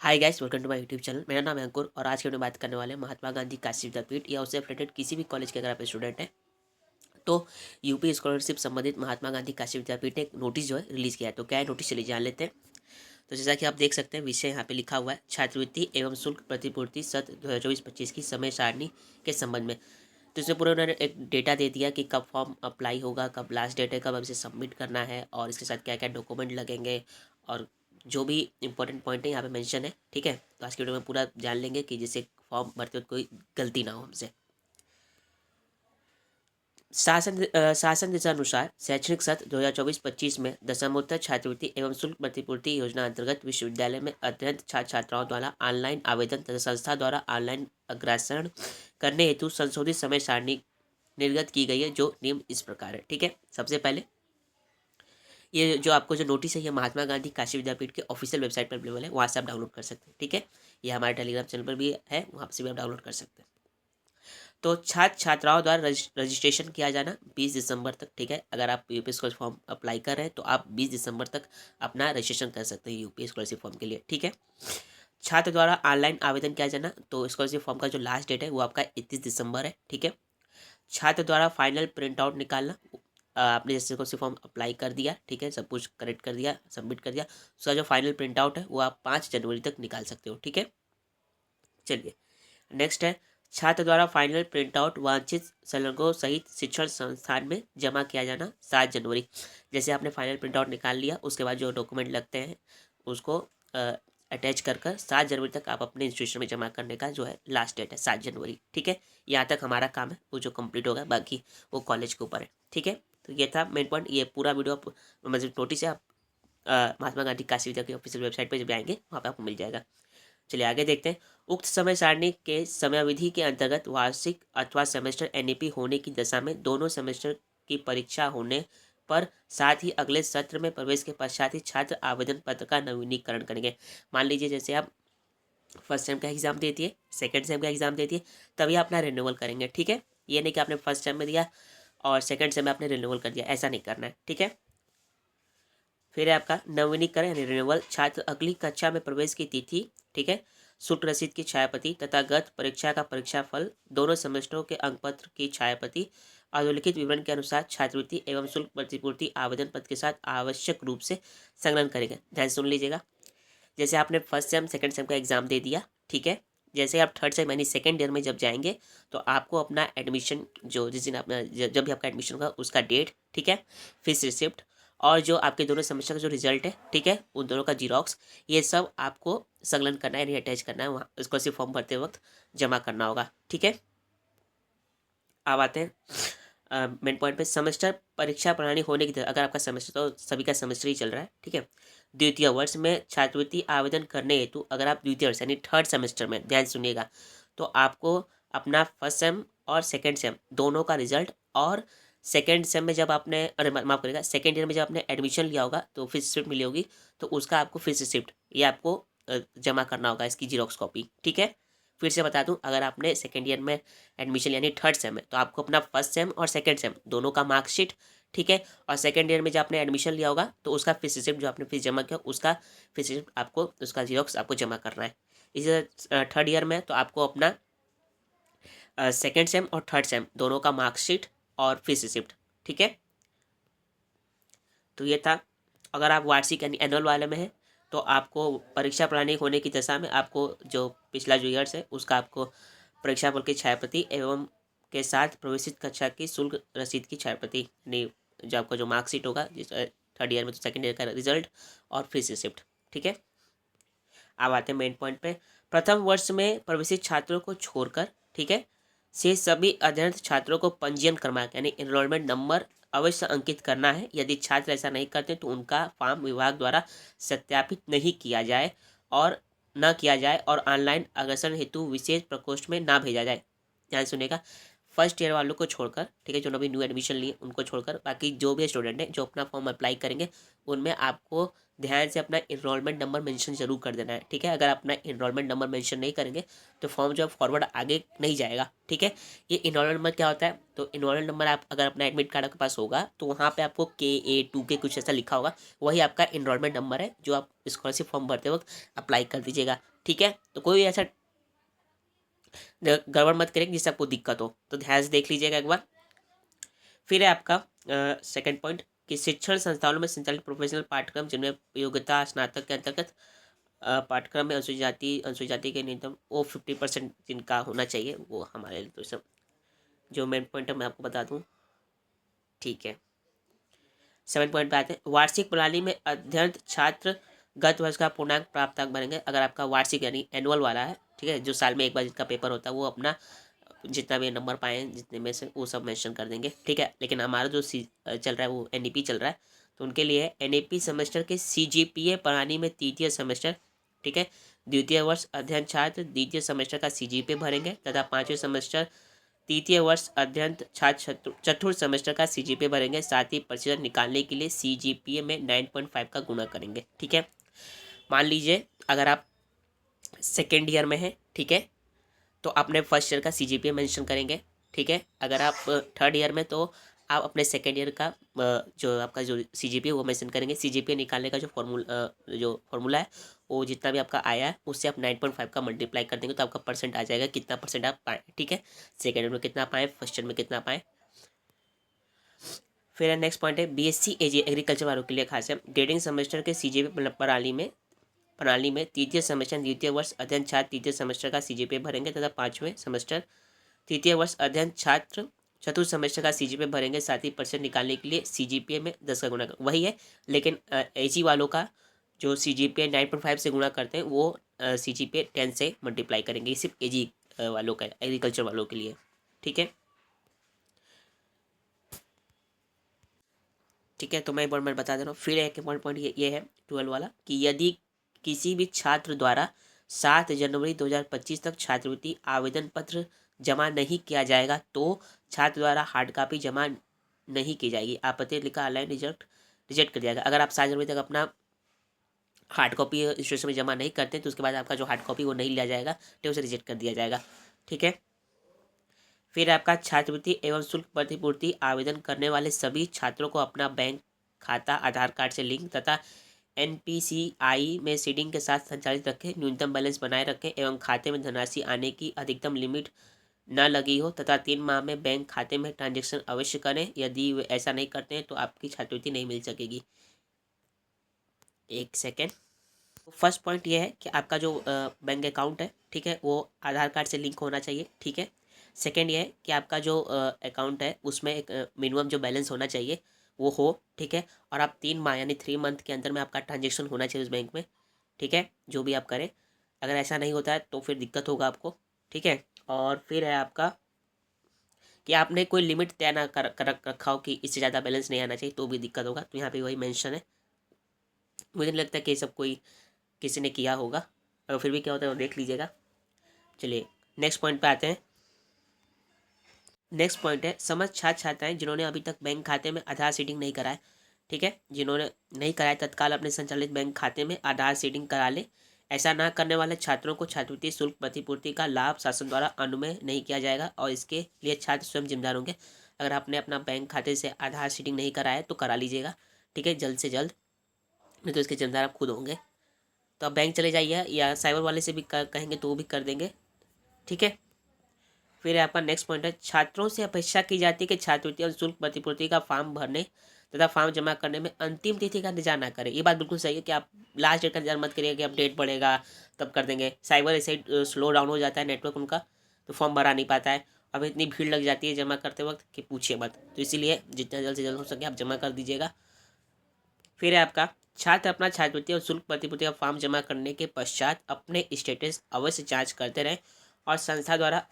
Hi guys, welcome to my YouTube channel. मेरा नाम है अंकुर और आज के वीडियो में बात करने वाले हैं महात्मा गांधी काशी विद्यापीठ या उससे रिलेटेड किसी भी कॉलेज के अगर आप स्टूडेंट हैं तो यूपी स्कॉलरशिप संबंधित महात्मा गांधी काशी विद्यापीठ ने एक नोटिस जो है रिलीज़ किया है। तो क्या है नोटिस, चलिए जान लेते हैं। तो जैसा कि आप देख सकते हैं, विषय यहाँ पे लिखा हुआ है छात्रवृत्ति एवं शुल्क प्रतिपूर्ति सत्र 2024-25 की समय सारणी के संबंध में। तो इसमें पूरा उन्होंने एक डेटा दे दिया कि कब फॉर्म अप्लाई होगा, कब लास्ट डेट है, कब इसे सबमिट करना है और इसके साथ क्या क्या डॉक्यूमेंट लगेंगे और जो भी इंपॉर्टेंट पॉइंट है यहाँ पे मेंशन है। ठीक है, तो आज की वीडियो में पूरा जान लेंगे कि जिससे फॉर्म भरते वक्त कोई गलती ना हो हमसे। शासन दिशानुसार शैक्षणिक सत्र 2024-25 में दशमोत्तर छात्रवृत्ति एवं शुल्क प्रतिपूर्ति योजना अंतर्गत विश्वविद्यालय में अध्ययन छात्र छात्राओं द्वारा ऑनलाइन आवेदन तथा संस्था द्वारा ऑनलाइन अग्रसरण करने हेतु संशोधित समय सारणी निर्गत की गई है, जो निम्न इस प्रकार है। ठीक है, सबसे पहले ये जो आपको जो नोटिस है ये महात्मा गांधी काशी विद्यापीठ के ऑफिशियल वेबसाइट पर अवेलेबल है, वहाँ से आप डाउनलोड कर सकते हैं। ठीक है, ये हमारे टेलीग्राम चैनल पर भी है, वहाँ से भी आप डाउनलोड कर सकते हैं। तो छात्र छात्राओं द्वारा रजिस्ट्रेशन किया जाना 20 दिसंबर तक। ठीक है, अगर आप यूपी स्कॉलरशिप फॉर्म अप्लाई कर रहे हैं तो आप 20 दिसंबर तक अपना रजिस्ट्रेशन कर सकते हैं यूपी स्कॉलरशिप फॉर्म के लिए। ठीक है, छात्र द्वारा ऑनलाइन आवेदन किया जाना, तो स्कॉलरशिप फॉर्म का जो लास्ट डेट है वो आपका 31 दिसंबर है। ठीक है, छात्र द्वारा फाइनल प्रिंट आउट निकालना, आपने जैसे स्कॉलरशिप फॉर्म अप्लाई कर दिया, ठीक है, सब कुछ करेक्ट कर दिया, सबमिट कर दिया, उसका जो फाइनल प्रिंट आउट है वो आप 5 जनवरी तक निकाल सकते हो। ठीक है, चलिए नेक्स्ट है छात्र द्वारा फाइनल प्रिंट आउट वांछित संलग्नों सहित शिक्षण संस्थान में जमा किया जाना 7 जनवरी। जैसे आपने फाइनल प्रिंट आउट निकाल लिया, उसके बाद जो डॉक्यूमेंट लगते हैं उसको अटैच कर 7 जनवरी तक आप अपने इंस्टीट्यूशन में जमा करने का जो है लास्ट डेट है 7 जनवरी। ठीक है, यहाँ तक हमारा काम है, वो जो कंप्लीट होगा बाकी वो कॉलेज के ऊपर है। ठीक है, तो ये था मेन पॉइंट। ये पूरा वीडियो आप मतलब नोटिस है, आप महात्मा गांधी काशी विद्या की ऑफिशियल वेबसाइट पर जब आएंगे वहाँ पर आपको मिल जाएगा। चलिए आगे देखते हैं। उक्त समय सारणी के समयावधि के अंतर्गत वार्षिक अथवा सेमेस्टर एनईपी होने की दशा में दोनों सेमेस्टर की परीक्षा होने पर साथ ही अगले सत्र में प्रवेश के पश्चात ही छात्र आवेदन पत्र का नवीनीकरण करेंगे। मान लीजिए जैसे आप फर्स्ट सेम का एग्जाम देती है, सेकंड सेम का एग्जाम देती है, तभी आप अपना रिन्यूअल करेंगे। ठीक है, ये नहीं कि आपने फर्स्ट सेम में दिया और सेकंड सेम में आपने रिन्यूअल कर दिया, ऐसा नहीं करना है। ठीक है, फिर है आपका नवीनीकरण यानी रिन्यूअल। छात्र अगली कक्षा में प्रवेश की तिथि, ठीक है, शुल्क रसीद की छायाप्रति तथा गत परीक्षा का परीक्षाफल, दोनों सेमेस्टरों के अंकपत्र की छायाप्रति, अधोलिखित विवरण के अनुसार छात्रवृत्ति एवं शुल्क प्रतिपूर्ति आवेदन पत्र के साथ आवश्यक रूप से संलग्न करेंगे। ध्यान से सुन लीजिएगा। जैसे आपने फर्स्ट सेम सेकंड सेम का एग्जाम दे दिया, ठीक है, जैसे आप थर्ड सेम यानी सेकंड ईयर में जब जाएंगे तो आपको अपना एडमिशन जो जिस दिन अपना जब भी आपका एडमिशन होगा उसका डेट, ठीक है, फीस रिसिप्ट और जो आपके दोनों सेमेस्टर का जो रिजल्ट है, ठीक है, उन दोनों का जीरोक्स, ये सब आपको संलग्न करना है, अटैच करना है, वहाँ उसको सिर्फ फॉर्म भरते वक्त जमा करना होगा। ठीक है, अब आते हैं मेन पॉइंट पे। सेमेस्टर परीक्षा प्रणाली होने की तरह, अगर आपका सेमेस्टर तो सभी का सेमेस्टर ही चल रहा है, ठीक है, द्वितीय वर्ष में छात्रवृत्ति आवेदन करने हेतु अगर आप द्वितीय वर्ष यानी थर्ड सेमेस्टर में, ध्यान सुनिएगा, तो आपको अपना फर्स्ट सेम और सेकेंड सेम दोनों का रिजल्ट और सेकेंड सेम में जब आपने, अरे माफ करेगा, सेकेंड ईयर में जब आपने एडमिशन लिया होगा तो फीस रिसिप्ट मिली होगी, तो उसका आपको फीस रिसिप्ट ये आपको जमा करना होगा, इसकी जीरोक्स कॉपी। ठीक है, फिर से बता दूं, अगर आपने सेकेंड ईयर में एडमिशन यानी थर्ड सेम है तो आपको अपना फर्स्ट सेम और सेकेंड सेम दोनों का मार्कशीट, ठीक है, और सेकेंड ईयर में जब आपने एडमिशन लिया होगा तो उसका फीस रिसिप्ट जो आपने फीस जमा किया उसका फीस रिसिप्ट आपको, उसका जीरोक्स आपको जमा करना है। इसी थर्ड ईयर में तो आपको अपना सेकेंड सेम और थर्ड सेम दोनों का मार्कशीट और फीस रिसिप्ट। ठीक है, तो ये था। अगर आप वार्षिक यानी एनुअल वाले में है तो आपको परीक्षा प्रणाली होने की दशा में आपको जो पिछला जो ईयर्स है उसका आपको परीक्षा फल की छायाप्रति एवं के साथ प्रवेशित कक्षा की शुल्क रसीद की छायाप्रति यानी जो आपका जो मार्कशीट होगा, जिस थर्ड ईयर में तो सेकेंड ईयर का रिजल्ट और फीस रिसिप्ट। ठीक है, अब आते हैं मेन पॉइंट पे। प्रथम वर्ष में प्रवेशित छात्रों को छोड़कर, ठीक है, से सभी अध्ययनरत छात्रों को पंजीयन क्रमांक यानी एनरोलमेंट नंबर अवश्य अंकित करना है। यदि छात्र ऐसा नहीं करते तो उनका फॉर्म विभाग द्वारा सत्यापित नहीं किया जाए और न किया जाए और ऑनलाइन अग्रसर हेतु विशेष प्रकोष्ठ में ना भेजा जाए। ध्यान सुनेगा, फर्स्ट ईयर वालों को छोड़कर, ठीक है, जो अभी न्यू एडमिशन लिए उनको छोड़कर बाकी जो भी स्टूडेंट है जो अपना फॉर्म अप्लाई करेंगे उनमें आपको ध्यान से अपना इनरोलमेंट नंबर मेंशन जरूर कर देना है। ठीक है, अगर अपना इनरोलमेंट नंबर मेंशन नहीं करेंगे तो फॉर्म जो फॉरवर्ड आगे नहीं जाएगा। ठीक है, ये इनरोलमेंट नंबर क्या होता है, तो इनरोलमेंट नंबर आप अगर अपना एडमिट कार्ड आपके पास होगा तो वहाँ पे आपको KA2 के कुछ ऐसा लिखा होगा, वही आपका इनरोलमेंट नंबर है जो आप स्कॉलरशिप फॉर्म भरते वक्त अप्लाई कर दीजिएगा। ठीक है। तो कोई ऐसा गड़बड़ मत करें जिससे आपको दिक्कत हो, तो ध्यान से देख लीजिएगा एक बार। फिर है आपका सेकंड पॉइंट कि शिक्षण संस्थानों में संचालित प्रोफेशनल पाठ्यक्रम जिनमें योग्यता स्नातक के अंतर्गत पाठ्यक्रम में अनुसूचित जाति के न्यूनतम वो 50% जिनका होना चाहिए वो हमारे लिए तो सब जो मेन पॉइंट है मैं आपको बता दूं। ठीक है, 7 पॉइंट पे आते हैं। वार्षिक प्रणाली में अध्ययन छात्र गत वर्ष का पूर्णांक प्राप्त अंक बनेंगे। अगर आपका वार्षिक यानी एनुअल वाला है, ठीक है, जो साल में एक बार जिसका पेपर होता है, वो अपना जितना भी नंबर पाए जितने में से वो सब मेंशन कर देंगे, ठीक है। लेकिन हमारा जो चल रहा है वो एनईपी चल रहा है, तो उनके लिए एनईपी सेमेस्टर के सीजीपीए प्रणाली में तृतीय सेमेस्टर, ठीक है, द्वितीय वर्ष अध्ययन छात्र द्वितीय सेमेस्टर का सीजीपीए भरेंगे तथा पाँचवें सेमेस्टर तृतीय वर्ष अध्ययन छात्र चतुर्थ सेमेस्टर का सीजीपीए भरेंगे। साथ ही प्रतिशत निकालने के लिए सीजीपीए में 9.5 का गुणा करेंगे, ठीक है। मान लीजिए अगर आप सेकेंड ईयर में हैं, ठीक है, तो अपने फर्स्ट ईयर का सीजीपीए मेंशन करेंगे, ठीक है। अगर आप थर्ड ईयर में, तो आप अपने सेकेंड ईयर का जो आपका जो सीजीपीए वो मेंशन करेंगे। सीजीपीए निकालने का जो फॉर्मूला है वो जितना भी आपका आया है उससे आप 9.5 का मल्टीप्लाई कर देंगे तो आपका परसेंट आ जाएगा, कितना परसेंट आप पाएँ, ठीक है। सेकेंड ईयर में कितना पाएँ, फर्स्ट ईयर में कितना पाएँ। फिर नेक्स्ट पॉइंट है बीएससी एग्रीकल्चर वालों के लिए खास है। ग्रेडिंग सेमेस्टर के सीजीपीए प्रणाली में तृतीय सेमेस्टर द्वितीय वर्ष अध्ययन छात्र तृतीय सेमेस्टर का सीजीपीए भरेंगे तथा पाँचवें सेमेस्टर तृतीय वर्ष अध्ययन छात्र चतुर्थ सेमेस्टर का सीजीपीए भरेंगे। साथ ही परसेंट निकालने के लिए सीजीपीए में 10 का गुणा वही है, लेकिन एजी वालों का जो सीजीपीए 9.5 से गुणा करते हैं वो सीजीपीए 10 से मल्टीप्लाई करेंगे। ये सिर्फ एजी वालों का एग्रीकल्चर वालों के लिए, ठीक है। ठीक है, तो मैं मैं बता दे रहा हूँ। फिर एक पॉइंट ये है 12 वाला कि यदि किसी भी छात्र द्वारा 7 जनवरी 2025 तक छात्रवृत्ति आवेदन पत्र जमा नहीं किया जाएगा तो छात्र द्वारा हार्ड कॉपी जमा नहीं की जाएगी। आपत्ति लिखा ऑनलाइन रिजेक्ट कर दिया जाएगा। अगर आप 7 जनवरी तक अपना हार्ड कॉपी इंस्टीट्यूशन में जमा नहीं करते तो उसके बाद आपका जो हार्ड कॉपी वो नहीं लिया जाएगा, तो उसे रिजेक्ट कर दिया जाएगा, ठीक है। फिर आपका छात्रवृत्ति एवं शुल्क प्रतिपूर्ति आवेदन करने वाले सभी छात्रों को अपना बैंक खाता आधार कार्ड से लिंक तथा एनपीसीआई में सीडिंग के साथ संचालित रखें। न्यूनतम बैलेंस बनाए रखें एवं खाते में धनराशि आने की अधिकतम लिमिट न लगी हो तथा 3 माह में बैंक खाते में ट्रांजैक्शन अवश्य करें। यदि वे ऐसा नहीं करते हैं तो आपकी छात्रवृत्ति नहीं मिल सकेगी। एक सेकेंड। फर्स्ट पॉइंट ये है कि आपका जो बैंक अकाउंट है, ठीक है, वो आधार कार्ड से लिंक होना चाहिए, ठीक है। सेकेंड ये है कि आपका जो अकाउंट है उसमें एक मिनिमम जो बैलेंस होना चाहिए वो हो, ठीक है। और आप 3 माह यानी 3 मंथ के अंदर में आपका ट्रांजेक्शन होना चाहिए उस बैंक में, ठीक है, जो भी आप करें। अगर ऐसा नहीं होता है तो फिर दिक्कत होगा आपको, ठीक है। और फिर है आपका कि आपने कोई लिमिट तय ना कर रखा हो कि इससे ज़्यादा बैलेंस नहीं आना चाहिए तो भी दिक्कत होगा, तो यहाँ पे वही मेंशन है। मुझे नहीं लगता कि ये सब कोई किसी ने किया होगा, अगर फिर भी क्या होता है वो देख लीजिएगा। चलिए नेक्स्ट पॉइंट पे आते हैं। नेक्स्ट पॉइंट है समझ छात्र छात्राएं जिन्होंने अभी तक बैंक खाते में आधार सीडिंग नहीं कराए, ठीक है, जिन्होंने नहीं कराया तत्काल अपने संचालित बैंक खाते में आधार सीडिंग करा ले। ऐसा ना करने वाले छात्रों को छात्रवृत्ति शुल्क प्रतिपूर्ति का लाभ शासन द्वारा अनुमय नहीं किया जाएगा और इसके लिए छात्र स्वयं जिम्मेदार होंगे। अगर आपने अपना बैंक खाते से आधार सीडिंग नहीं कराया तो करा लीजिएगा, ठीक है, जल्द से जल्द, नहीं तो इसके जिम्मेदार आप खुद होंगे। तो आप बैंक चले जाइए या साइबर वाले से भी कहेंगे तो वो भी कर देंगे, ठीक है। फिर आपका नेक्स्ट पॉइंट है छात्रों से अपेक्षा की जाती है कि छात्रवृत्ति और शुल्क प्रतिपूर्ति का फॉर्म भरने तथा फॉर्म जमा करने में अंतिम तिथि का इंतजार ना करें। ये बात बिल्कुल सही है कि आप लास्ट डेट का इंतजार मत करिए कि अब डेट बढ़ेगा तब कर देंगे। साइबर ऐसे स्लो डाउन हो जाता है नेटवर्क उनका, तो फॉर्म भरा नहीं पाता है। अब इतनी भीड़ लग जाती है जमा करते वक्त कि पूछिए मत, तो इसीलिए जितना जल्द से जल्द हो सके आप जमा कर दीजिएगा। फिर है आपका छात्र अपना छात्रवृत्ति और शुल्क प्रतिपूर्ति का फॉर्म जमा करने के पश्चात अपने स्टेटस अवश्य जांच करते रहें और संस्था द्वारा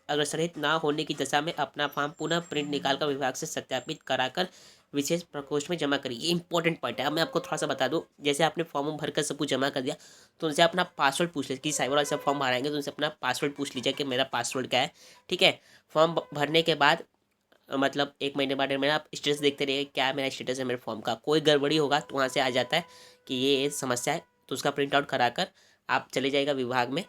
अग्रसरित ना होने की दशा में अपना फॉर्म पुनः प्रिंट निकालकर विभाग से सत्यापित कराकर विशेष प्रकोष्ठ में जमा करिए। ये इंपॉर्टेंट पॉइंट है। अब मैं आपको थोड़ा सा बता दूं, जैसे आपने फॉर्म भरकर सब कुछ जमा कर दिया तो उनसे अपना पासवर्ड पूछ लीजिए कि साइबर वाले से फॉर्म भराएंगे तो उनसे अपना पासवर्ड पूछ लीजिए कि मेरा पासवर्ड क्या है, ठीक है। फॉर्म भरने के बाद मतलब 1 महीने बाद 1.5 महीने आप स्टेटस देखते रहिए क्या मेरा स्टेटस है मेरे फॉर्म का। कोई गड़बड़ी होगा तो वहाँ से आ जाता है कि ये समस्या है, तो उसका प्रिंट आउट करा कर आप चले जाइएगा विभाग में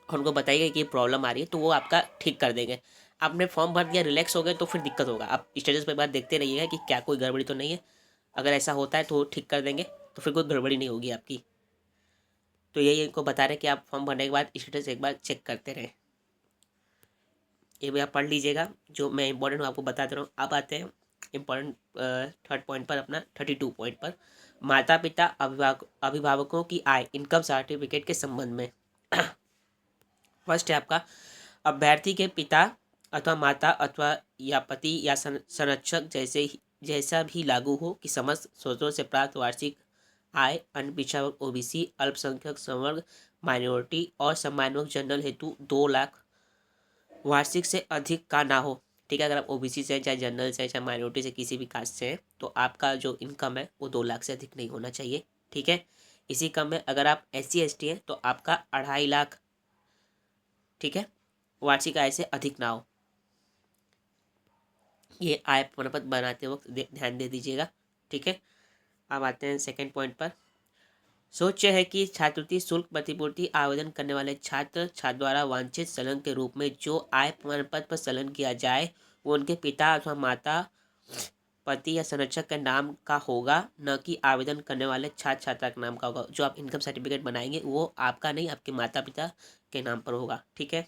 और उनको बताइएगा कि ये प्रॉब्लम आ रही है तो वो आपका ठीक कर देंगे। आपने फॉर्म भर दिया, रिलैक्स हो गए तो फिर दिक्कत होगा। आप स्टेटस पर बार देखते रहिएगा कि क्या कोई गड़बड़ी तो नहीं है। अगर ऐसा होता है तो ठीक कर देंगे, तो फिर कोई गड़बड़ी नहीं होगी आपकी। तो यही इनको बता रहे कि आप फॉर्म भरने के बाद स्टेटस एक बार चेक करते रहें। ये भी आप पढ़ लीजिएगा, जो मैं इंपॉर्टेंट आपको बता दे रहा हूँ। अब आते हैं इम्पोर्टेंट थर्ड पॉइंट पर, अपना 32 पॉइंट पर, माता पिता अभिभावकों की आय इनकम सर्टिफिकेट के संबंध में। फर्स्ट है आपका, अभ्यर्थी के पिता अथवा माता अथवा या पति या संरक्षक जैसा भी लागू हो कि समस्त स्रोतों से प्राप्त वार्षिक आय अनपिछड़ा वर्ग ओबीसी, अल्पसंख्यक संवर्ग, माइनॉरिटी और सम्मानवर्ग जनरल हेतु 2 लाख वार्षिक से अधिक का ना हो। ठीक है, अगर आप ओबीसी से चाहे जनरल से चाहे माइनॉरिटी से किसी भी कास्ट से हैं तो आपका जो इनकम है वो 2 लाख से अधिक नहीं होना चाहिए। ठीक है, इसी क्रम में अगर आप SC ST हैं तो आपका 2.5 लाख, ठीक है, वार्षिक आय से अधिक ना हो। ये आय प्रमाण पत्र बनाते वक्त ध्यान दे दीजिएगा। ठीक है, अब आते हैं सेकंड पॉइंट पर। सोच है कि छात्रवृत्ति शुल्क प्रतिपूर्ति आवेदन करने वाले छात्र छात्र द्वारा वांछित संलग्न के रूप में जो आय प्रमाण पत्र पर संलग्न किया जाए वो उनके पिता अथवा माता, पति या संरक्षक के नाम का होगा, न कि आवेदन करने वाले छात्र छात्रा के नाम का होगा। जो आप इनकम सर्टिफिकेट बनाएंगे वो आपका नहीं, आपके माता पिता के नाम पर होगा। ठीक है,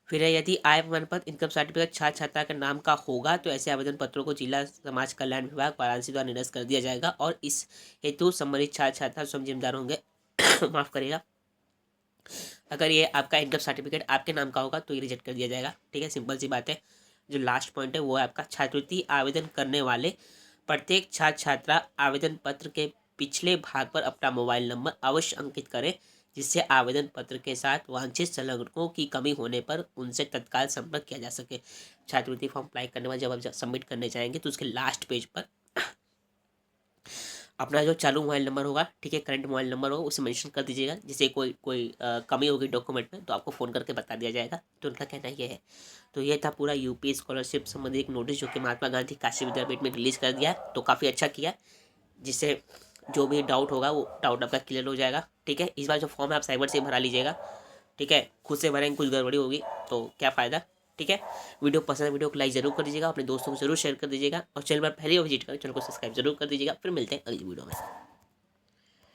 फिर है, यदि आय प्रमाण पत्र इनकम सर्टिफिकेट छात्र छात्रा के नाम का होगा तो ऐसे आवेदन पत्रों को जिला समाज कल्याण विभाग वाराणसी द्वारा निरस्त कर दिया जाएगा और इस हेतु संबंधित छात्र छात्रा स्वयं जिम्मेदार होंगे। माफ करिएगा, अगर ये आपका इनकम सर्टिफिकेट आपके नाम का होगा तो ये रिजेक्ट कर दिया जाएगा। ठीक है, सिंपल सी बात है। जो लास्ट पॉइंट है वो है आपका, छात्रवृत्ति आवेदन करने वाले प्रत्येक छात्र छात्रा आवेदन पत्र के पिछले भाग पर अपना मोबाइल नंबर अवश्य अंकित करें, जिससे आवेदन पत्र के साथ वांछित संलग्नकों की कमी होने पर उनसे तत्काल संपर्क किया जा सके। छात्रवृत्ति फॉर्म अप्लाई करने में जब आप सबमिट करने जाएंगे तो उसके लास्ट पेज पर अपना जो चालू मोबाइल नंबर होगा, ठीक है, करंट मोबाइल नंबर होगा, उसे मेंशन कर दीजिएगा। जिससे कोई कमी होगी डॉक्यूमेंट में तो आपको फ़ोन करके बता दिया जाएगा। तो उनका कहना ये है। तो ये था पूरा यूपी स्कॉलरशिप संबंधी एक नोटिस जो कि महात्मा गांधी काशी विद्यापीठ में रिलीज़ कर दिया है। तो काफ़ी अच्छा किया, जिससे जो भी डाउट होगा वो डाउट आपका क्लियर हो जाएगा। ठीक है, इस बार जो फॉर्म है आप साइबर से भरा लीजिएगा। ठीक है, खुद से भरेंगे कुछ गड़बड़ी होगी तो क्या फ़ायदा। ठीक है, वीडियो पसंद है, वीडियो को लाइक जरूर कर दीजिएगा, अपने दोस्तों को जरूर शेयर कर दीजिएगा और चैनल पर पहले विजिट करें, चैनल को सब्सक्राइब जरूर कर दीजिएगा। फिर मिलते हैं अगली वीडियो में।